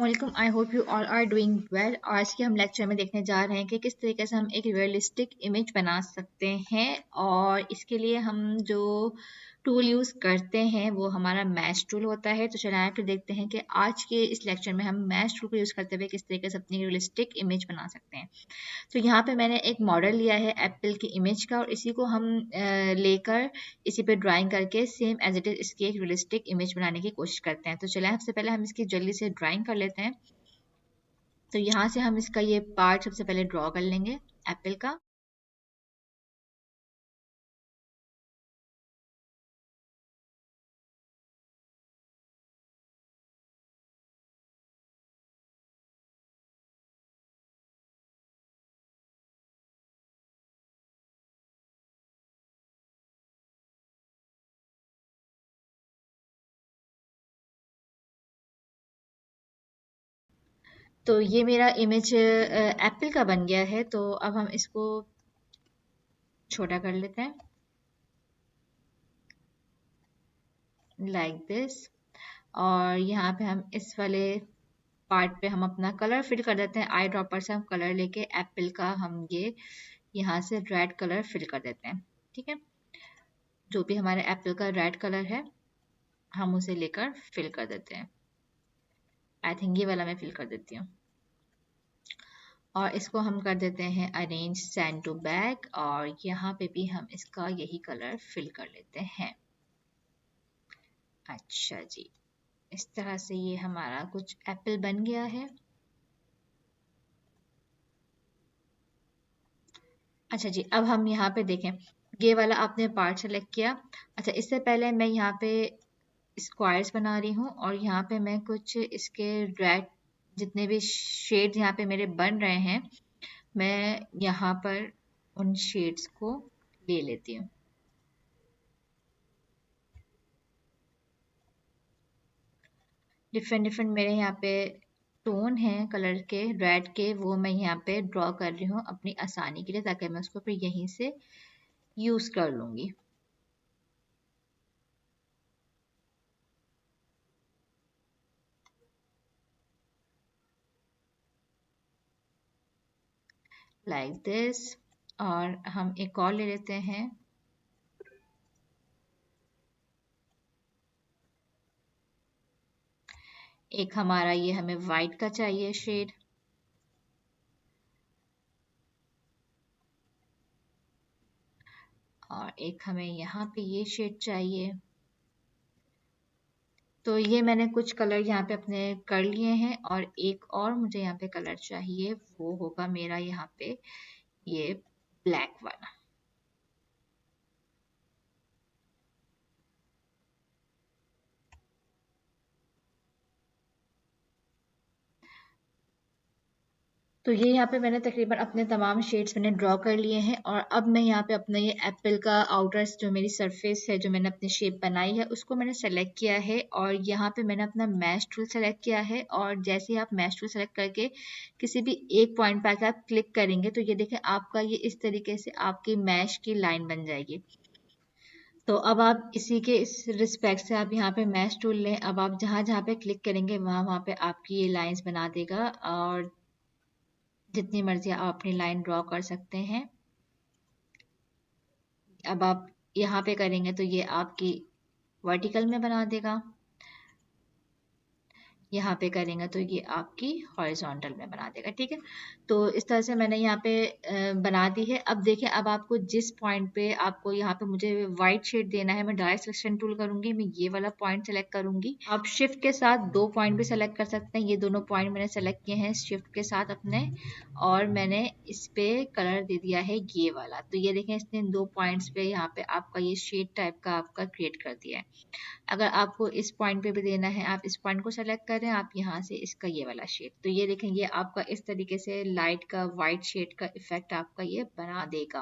Welcome. I hope you all are doing well. आज के हम लेक्चर में देखने जा रहे हैं कि किस तरीके से हम एक रियलिस्टिक इमेज बना सकते हैं, और इसके लिए हम जो टूल यूज़ करते हैं वो हमारा मैश टूल होता है। तो चलिए फिर देखते हैं कि आज के इस लेक्चर में हम मैश टूल को यूज़ करते हुए किस तरीके से अपनी रियलिस्टिक इमेज बना सकते हैं। तो यहाँ पे मैंने एक मॉडल लिया है एप्पल की इमेज का, और इसी को हम लेकर इसी पे ड्राइंग करके सेम एज इट इज इसकी एक रियलिस्टिक इमेज बनाने की कोशिश करते हैं। तो चलिए सबसे पहले हम इसकी जल्दी से ड्राइंग कर लेते हैं। तो यहाँ से हम इसका ये पार्ट सबसे पहले ड्रॉ कर लेंगे एप्पल का। तो ये मेरा इमेज एप्पल का बन गया है। तो अब हम इसको छोटा कर लेते हैं लाइक दिस, और यहाँ पे हम इस वाले पार्ट पे हम अपना कलर फिल कर देते हैं। आई ड्रॉपर से हम कलर लेके एप्पल का हम ये यहाँ से रेड कलर फिल कर देते हैं। ठीक है, जो भी हमारे एप्पल का रेड कलर है हम उसे लेकर फिल कर देते हैं। आई थिंक ये वाला मैं फिल कर देती हूँ, और इसको हम कर देते हैं अरेंज सेंड टू बैक, और यहाँ पे भी हम इसका यही कलर फिल कर लेते हैं। अच्छा जी, इस तरह से ये हमारा कुछ एप्पल बन गया है। अच्छा जी, अब हम यहाँ पे देखें, ये वाला आपने पार्ट सेलेक्ट किया। अच्छा, इससे पहले मैं यहाँ पे स्क्वायर्स बना रही हूँ, और यहाँ पे मैं कुछ इसके रेड जितने भी शेड्स यहाँ पे मेरे बन रहे हैं, मैं यहाँ पर उन शेड्स को ले लेती हूँ। डिफरेंट डिफरेंट मेरे यहाँ पे टोन हैं कलर के रेड के, वो मैं यहाँ पे ड्रॉ कर रही हूँ अपनी आसानी के लिए, ताकि मैं उसको फिर यहीं से यूज कर लूंगी। लाइक दिस, और हम एक और ले लेते हैं। एक हमारा ये हमें वाइट का चाहिए शेड, और एक हमें यहाँ पे ये शेड चाहिए। तो ये मैंने कुछ कलर यहाँ पे अपने कर लिए हैं, और एक और मुझे यहाँ पे कलर चाहिए, वो होगा मेरा यहाँ पे ये ब्लैक वाला। तो ये यहाँ पे मैंने तकरीबन अपने तमाम शेड्स मैंने ड्रॉ कर लिए हैं, और अब मैं यहाँ पे अपना ये एप्पल का आउटर जो मेरी सरफेस है, जो मैंने अपनी शेप बनाई है, उसको मैंने सेलेक्ट किया है, और यहाँ पे मैंने अपना मैश टूल सेलेक्ट किया है। और जैसे ही आप मैश टूल सेलेक्ट करके किसी भी एक पॉइंट पर आकर आप क्लिक करेंगे, तो ये देखें आपका ये इस तरीके से आपकी मैश की लाइन बन जाएगी। तो अब आप इसी के इस रिस्पेक्ट से आप यहाँ पे मैश टूल लें। अब आप जहाँ जहाँ पे क्लिक करेंगे वहाँ वहाँ पे आपकी ये लाइंस बना देगा, और जितनी मर्जी आप अपनी लाइन ड्रॉ कर सकते हैं। अब आप यहाँ पे करेंगे तो ये आपकी वर्टिकल में बना देगा, यहाँ पे करेंगे तो ये आपकी हॉरिजॉन्टल में बना देगा। ठीक है, तो इस तरह से मैंने यहाँ पे बना दी है। अब देखिए, अब आपको जिस पॉइंट पे आपको यहाँ पे मुझे वाइट शेड देना है, मैं डायरेक्ट सिलेक्शन टूल करूंगी, मैं ये वाला पॉइंट सेलेक्ट करूंगी। आप शिफ्ट के साथ दो पॉइंट भी सेलेक्ट कर सकते हैं। ये दोनों पॉइंट मैंने सेलेक्ट किए हैं शिफ्ट के साथ अपने, और मैंने इस पे कलर दे दिया है ये वाला। तो ये देखें, इसने दो पॉइंट्स पे यहाँ पे आपका ये शेड टाइप का आपका क्रिएट कर दिया है। अगर आपको इस पॉइंट पे भी देना है, आप इस पॉइंट को सेलेक्ट करें, आप यहाँ से इसका ये वाला शेड, तो ये देखें ये आपका इस तरीके से लाइट का वाइट शेड का इफेक्ट आपका ये बना देगा।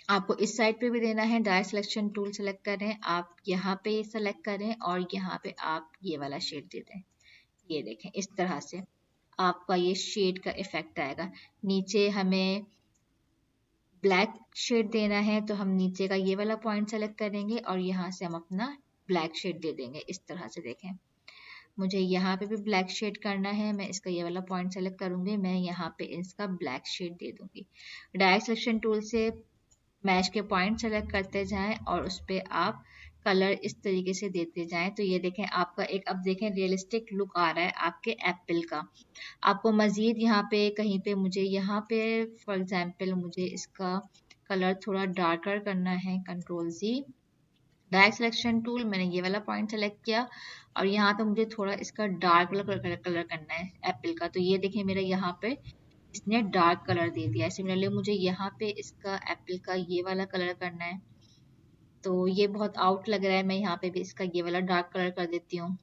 आपको इस साइड पे भी देना है, डायरेक्ट सिलेक्शन टूल सेलेक्ट करें, आप यहाँ पे सेलेक्ट करें, और यहाँ पे आप ये वाला शेड दे दें। ये देखें इस तरह से आपका ये शेड का इफेक्ट आएगा। नीचे हमें ब्लैक शेड देना है, तो हम नीचे का ये वाला पॉइंट सेलेक्ट करेंगे, और यहाँ से हम अपना ब्लैक शेड दे देंगे। इस तरह से देखें मुझे यहाँ पे भी ब्लैक शेड करना है, मैं इसका ये वाला पॉइंट सेलेक्ट करूंगी, मैं यहाँ पे इसका ब्लैक शेड दे दूंगी। डायरेक्ट सिलेक्शन टूल से मैच के पॉइंट सेलेक्ट करते जाएं और उस पर आप कलर इस तरीके से देते जाएं। तो ये देखें आपका एक, अब देखें रियलिस्टिक लुक आ रहा है आपके एप्पल का। आपको मजीद यहाँ पे कहीं पे मुझे यहाँ पे फॉर एग्जांपल मुझे इसका कलर थोड़ा डार्कर करना है, control G, direct selection tool, मैंने ये वाला पॉइंट सेलेक्ट किया और यहाँ पे मुझे थोड़ा इसका डार्क कलर करना है एप्पल का। तो ये देखें मेरा यहाँ पे इसने डार्क कलर दे दिया है। सिमिलरली मुझे यहाँ पे इसका एप्पल का ये वाला कलर करना है, तो ये बहुत आउट लग रहा है, मैं यहाँ पे भी इसका ये वाला डार्क कलर कर देती हूँ।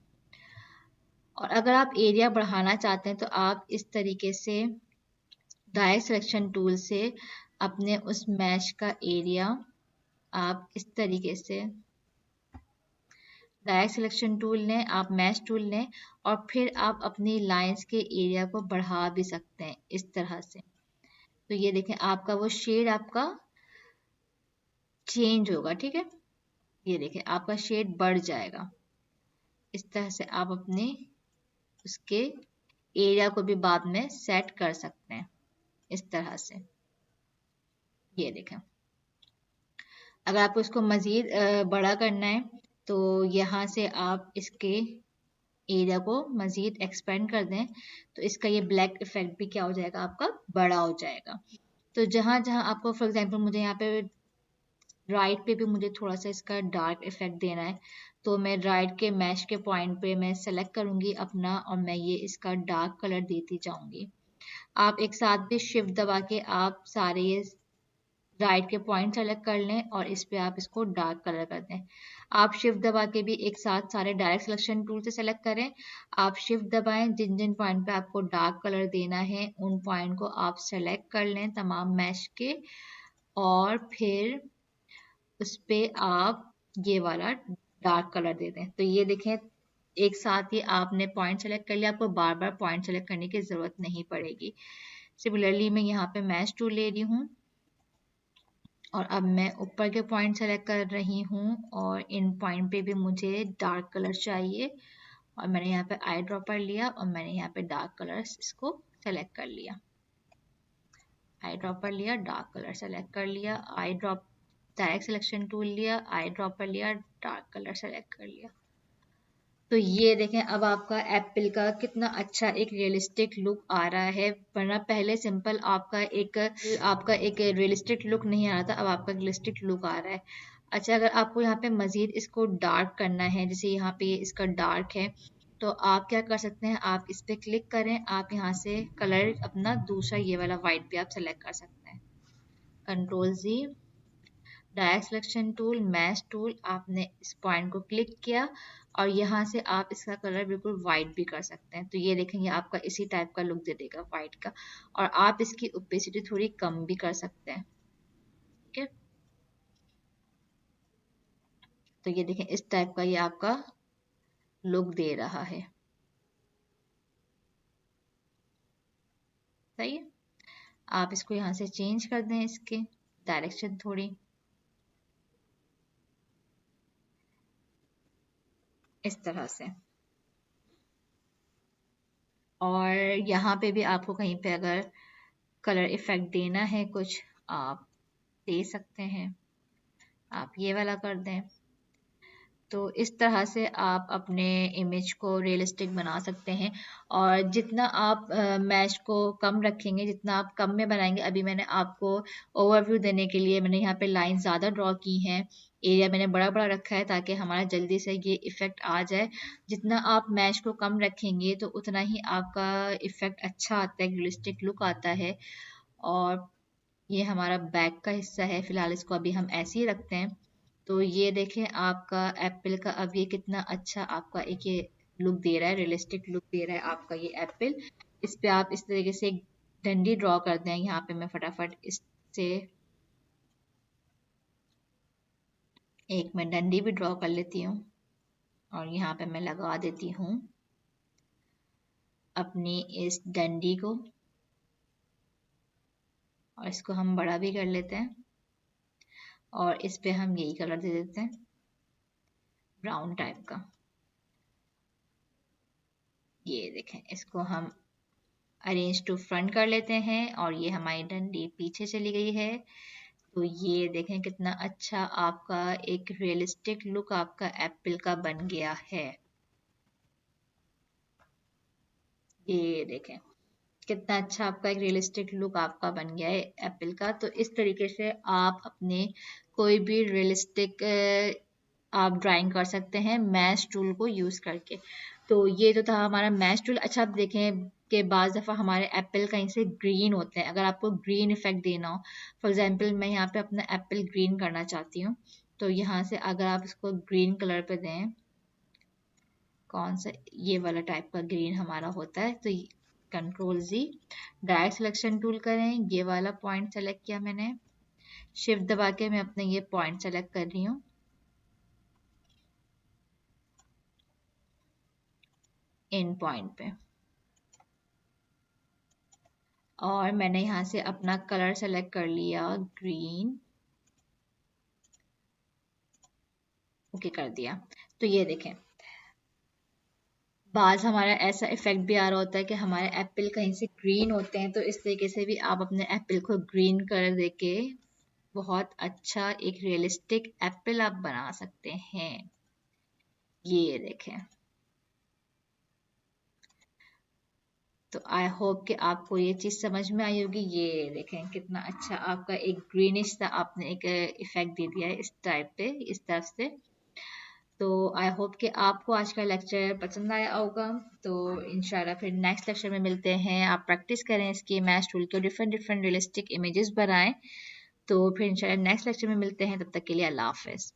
और अगर आप एरिया बढ़ाना चाहते हैं तो आप इस तरीके से डायरेक्ट सिलेक्शन टूल से अपने उस मैश का एरिया आप इस तरीके से डायरेक्ट सिलेक्शन टूल लें, आप मैश टूल लें और फिर आप अपनी लाइंस के एरिया को बढ़ा भी सकते हैं इस तरह से। तो ये देखें आपका वो शेड आपका चेंज होगा, ठीक है, ये देखें आपका शेड बढ़ जाएगा। इस तरह से आप अपने उसके एरिया को भी बाद में सेट कर सकते हैं इस तरह से। ये देखें अगर आपको इसको मज़ीद बड़ा करना है तो यहाँ से आप इसके एरिया को मज़ीद एक्सपेंड कर दें, तो इसका ये ब्लैक इफेक्ट भी क्या हो जाएगा, आपका बड़ा हो जाएगा। तो जहाँ जहाँ आपको फॉर एग्जांपल मुझे यहाँ पे राइट पे भी मुझे थोड़ा सा इसका डार्क इफेक्ट देना है, तो मैं राइट के मैश के पॉइंट पे मैं सेलेक्ट करूंगी अपना और मैं ये इसका डार्क कलर देती जाऊंगी। आप एक साथ भी शिफ्ट दबा के आप सारे ये राइट के पॉइंट सेलेक्ट कर लें और इस पे आप इसको डार्क कलर कर दें। आप शिफ्ट दबा के भी एक साथ सारे डायरेक्ट सिलेक्शन टूल से सेलेक्ट करें। आप शिफ्ट दबाएं, जिन जिन पॉइंट पे आपको डार्क कलर देना है उन पॉइंट को आप सेलेक्ट कर लें तमाम मैश के, और फिर उस पे आप ये वाला डार्क कलर दे दें। तो ये देखें एक साथ ही आपने पॉइंट सेलेक्ट कर लिया, आपको बार बार पॉइंट सेलेक्ट करने की जरूरत नहीं पड़ेगी। सिमिलरली मैं यहाँ पे मैच टूल ले रही हूँ और अब मैं ऊपर के पॉइंट सेलेक्ट कर रही हूँ और इन पॉइंट पे भी मुझे डार्क कलर चाहिए और मैंने यहाँ पे आई ड्रॉपर लिया और मैंने यहाँ पे डार्क कलर इसको सेलेक्ट कर लिया। आई ड्रॉपर लिया, डार्क कलर सेलेक्ट कर लिया, आई ड्रॉप डायरेक्ट सिलेक्शन टूल लिया, आई ड्रॉपर लिया, डार्क कलर सेलेक्ट कर लिया। तो ये देखें अब आपका एप्पल का कितना अच्छा एक रियलिस्टिक लुक आ रहा है, वरना पहले सिंपल आपका एक रियलिस्टिक लुक नहीं आ रहा था, अब आपका रियलिस्टिक लुक आ रहा है। अच्छा अगर आपको यहाँ पे मजीद इसको डार्क करना है, जैसे यहाँ पे इसका डार्क है, तो आप क्या कर सकते हैं, आप इस पे क्लिक करें, आप यहाँ से कलर अपना दूसरा ये वाला वाइट भी आप सेलेक्ट कर सकते हैं, control G, direct selection tool, match tool, आपने इस पॉइंट को क्लिक किया और यहाँ से आप इसका कलर बिल्कुल वाइट भी कर सकते हैं। तो ये देखेंगे आपका इसी टाइप का लुक दे देगा वाइट का, और आप इसकी ओपेसिटी थोड़ी कम भी कर सकते हैं, ठीक है। तो ये देखें इस टाइप का ये आपका लुक दे रहा है, सही है। आप इसको यहाँ से चेंज कर दें, इसके डायरेक्शन थोड़ी इस तरह से, और यहाँ पे भी आपको कहीं पे अगर कलर इफेक्ट देना है कुछ आप दे सकते हैं, आप ये वाला कर दें। तो इस तरह से आप अपने इमेज को रियलिस्टिक बना सकते हैं, और जितना आप मैश को कम रखेंगे, जितना आप कम में बनाएंगे, अभी मैंने आपको ओवरव्यू देने के लिए मैंने यहाँ पे लाइन ज़्यादा ड्रॉ की हैं, एरिया मैंने बड़ा बड़ा रखा है ताकि हमारा जल्दी से ये इफ़ेक्ट आ जाए। जितना आप मैश को कम रखेंगे तो उतना ही आपका इफ़ेक्ट अच्छा आता है, रियलिस्टिक लुक आता है। और ये हमारा बैक का हिस्सा है, फिलहाल इसको अभी हम ऐसे ही रखते हैं। तो ये देखें आपका एप्पल का अब ये कितना अच्छा आपका एक ये लुक दे रहा है, रियलिस्टिक लुक दे रहा है आपका ये एप्पल। इस पे आप इस तरीके से एक डंडी ड्रॉ कर दें, यहाँ पे मैं फटाफट इससे एक मैं डंडी भी ड्रॉ कर लेती हूँ और यहाँ पे मैं लगा देती हूँ अपनी इस डंडी को, और इसको हम बड़ा भी कर लेते हैं और इस पे हम यही कलर दे देते हैं ब्राउन टाइप का। ये देखें, इसको हम अरेंज टू फ्रंट कर लेते हैं और ये हमारी डंडी पीछे चली गई है। तो ये देखें कितना अच्छा आपका एक रियलिस्टिक लुक आपका एप्पल का बन गया है। ये देखें कितना अच्छा आपका एक रियलिस्टिक लुक आपका बन गया है एप्पल का। तो इस तरीके से आप अपने कोई भी रियलिस्टिक आप ड्राइंग कर सकते हैं मैश टूल को यूज़ करके। तो ये तो था हमारा मैश टूल। अच्छा आप देखें कि बाज़ दफ़ा हमारे एप्पल कहीं से ग्रीन होते हैं। अगर आपको ग्रीन इफेक्ट देना हो, फॉर एग्जांपल मैं यहाँ पे अपना एप्पल ग्रीन करना चाहती हूँ, तो यहाँ से अगर आप इसको ग्रीन कलर पे दें, कौन सा ये वाला टाइप का ग्रीन हमारा होता है, तो control G, direct selection tool करें, ये वाला पॉइंट सेलेक्ट किया मैंने, शिफ्ट दबा के मैं अपने ये पॉइंट सेलेक्ट कर रही हूँ इन पॉइंट पे, और मैंने यहाँ से अपना कलर सेलेक्ट कर लिया ग्रीन, ओके कर दिया। तो ये देखें बाज हमारा ऐसा इफेक्ट भी आ रहा होता है कि हमारे एप्पल कहीं से ग्रीन होते हैं, तो इस तरीके से भी आप अपने एप्पल को ग्रीन कलर देके बहुत अच्छा एक रियलिस्टिक एप्पल आप बना सकते हैं। ये देखें, तो आई होप कि आपको ये चीज़ समझ में आई होगी। ये देखें कितना अच्छा आपका एक ग्रीनिश सा आपने एक इफेक्ट दे दिया है इस टाइप पे, इस तरफ से। तो आई होप कि आपको आज का लेक्चर पसंद आया होगा। तो इंशाल्लाह फिर नेक्स्ट लेक्चर में मिलते हैं। आप प्रैक्टिस करें इसकी मैश टूल के, डिफरेंट डिफरेंट रियलिस्टिक इमेजेस बनाएं। तो फिर इंशाल्लाह नेक्स्ट लेक्चर में मिलते हैं, तब तक के लिए अल्लाह हाफिज़।